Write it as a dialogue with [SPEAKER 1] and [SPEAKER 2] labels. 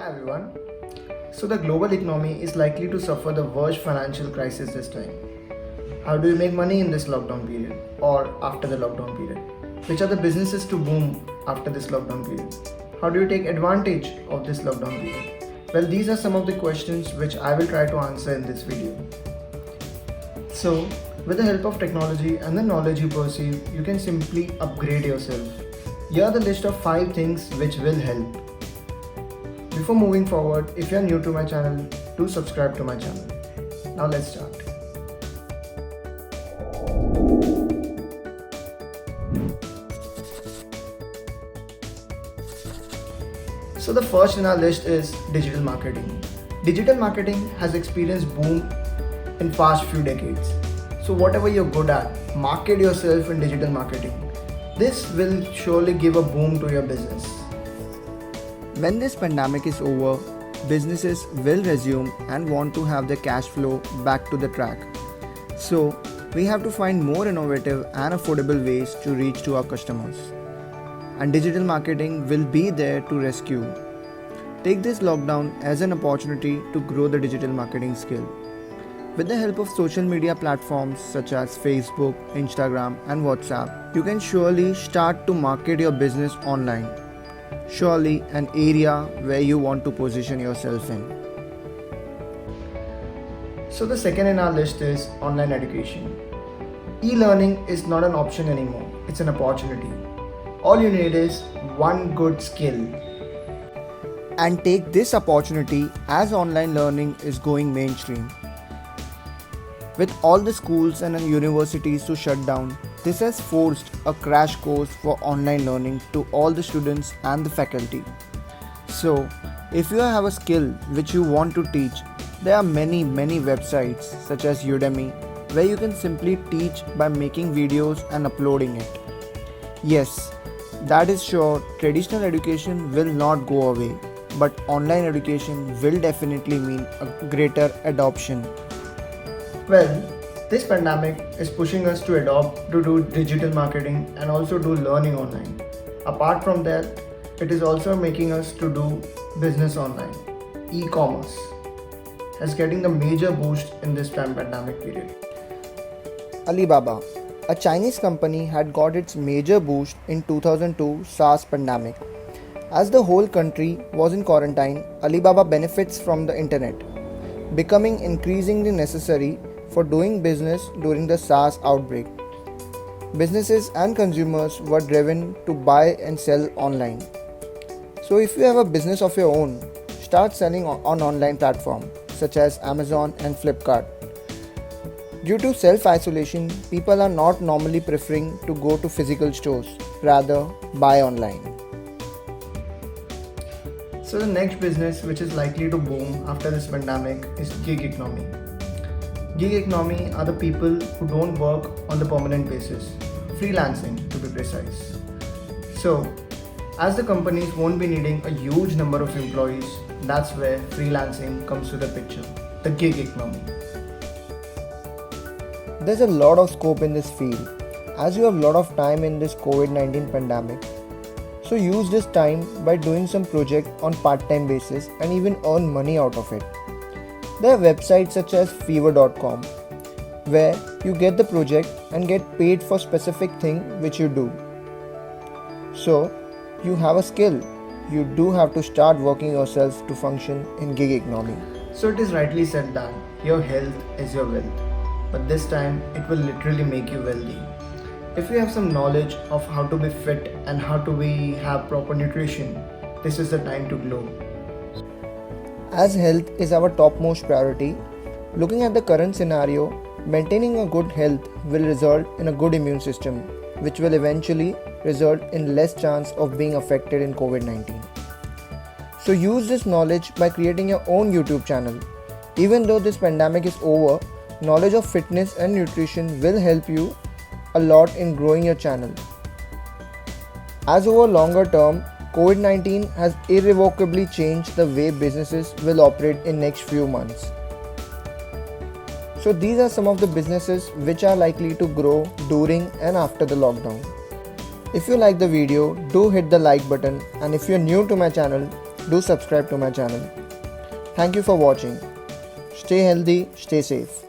[SPEAKER 1] Hi everyone. So the global economy is likely to suffer the worst financial crisis this time. How do you make money in this lockdown period or after the lockdown period? Which are the businesses to boom after this lockdown period? How do you take advantage of this lockdown period? Well, these are some of the questions which I will try to answer in this video. So, with the help of technology and the knowledge you perceive, you can simply upgrade yourself. Here are the list of 5 things which will help. Before moving forward, if you are new to my channel, do subscribe to my channel. Now let's start. So the first in our list is digital marketing. Digital marketing has experienced boom in past few decades. So whatever you're good at, market yourself in digital marketing. This will surely give a boom to your business.
[SPEAKER 2] When this pandemic is over, businesses will resume and want to have their cash flow back to the track. So, we have to find more innovative and affordable ways to reach to our customers. And digital marketing will be there to rescue. Take this lockdown as an opportunity to grow the digital marketing skill. With the help of social media platforms such as Facebook, Instagram, and WhatsApp, you can surely start to market your business online. Surely an area where you want to position yourself in.
[SPEAKER 1] So the second in our list is online education. E-learning is not an option anymore, it's an opportunity. All you need is one good skill.
[SPEAKER 2] And take this opportunity as online learning is going mainstream. With all the schools and universities to shut down, this has forced a crash course for online learning to all the students and the faculty. So, if you have a skill which you want to teach, there are many websites such as Udemy where you can simply teach by making videos and uploading it. Yes, that is sure, traditional education will not go away, but online education will definitely mean a greater adoption.
[SPEAKER 1] Well, this pandemic is pushing us to adopt to do digital marketing and also do learning online. Apart from that, it is also making us to do business online. E-commerce is getting the major boost in this pandemic period.
[SPEAKER 2] Alibaba, a Chinese company, had got its major boost in 2002 SARS pandemic. As the whole country was in quarantine, Alibaba benefits from the internet, becoming increasingly necessary for doing business during the SARS outbreak. Businesses and consumers were driven to buy and sell online. So if you have a business of your own, start selling on online platforms such as Amazon and Flipkart. Due to self-isolation, people are not normally preferring to go to physical stores, rather buy online.
[SPEAKER 1] So the next business which is likely to boom after this pandemic is gig economy. Gig economy are the people who don't work on the permanent basis, freelancing to be precise. So, as the companies won't be needing a huge number of employees, that's where freelancing comes to the picture, the gig economy.
[SPEAKER 2] There's a lot of scope in this field, as you have a lot of time in this COVID-19 pandemic. So use this time by doing some project on part-time basis and even earn money out of it. There are websites such as Fiverr.com where you get the project and get paid for specific thing which you do. So you have a skill. You do have to start working yourself to function in gig economy.
[SPEAKER 1] So it is rightly said that your health is your wealth, but this time it will literally make you wealthy. If you have some knowledge of how to be fit and how to have proper nutrition, this is the time to glow.
[SPEAKER 2] As health is our topmost priority, looking at the current scenario, maintaining a good health will result in a good immune system, which will eventually result in less chance of being affected in COVID-19. So use this knowledge by creating your own YouTube channel. Even though this pandemic is over, knowledge of fitness and nutrition will help you a lot in growing your channel. As over longer term, COVID-19 has irrevocably changed the way businesses will operate in next few months. So these are some of the businesses which are likely to grow during and after the lockdown. If you like the video, do hit the like button, and if you're new to my channel, do subscribe to my channel. Thank you for watching. Stay healthy, stay safe.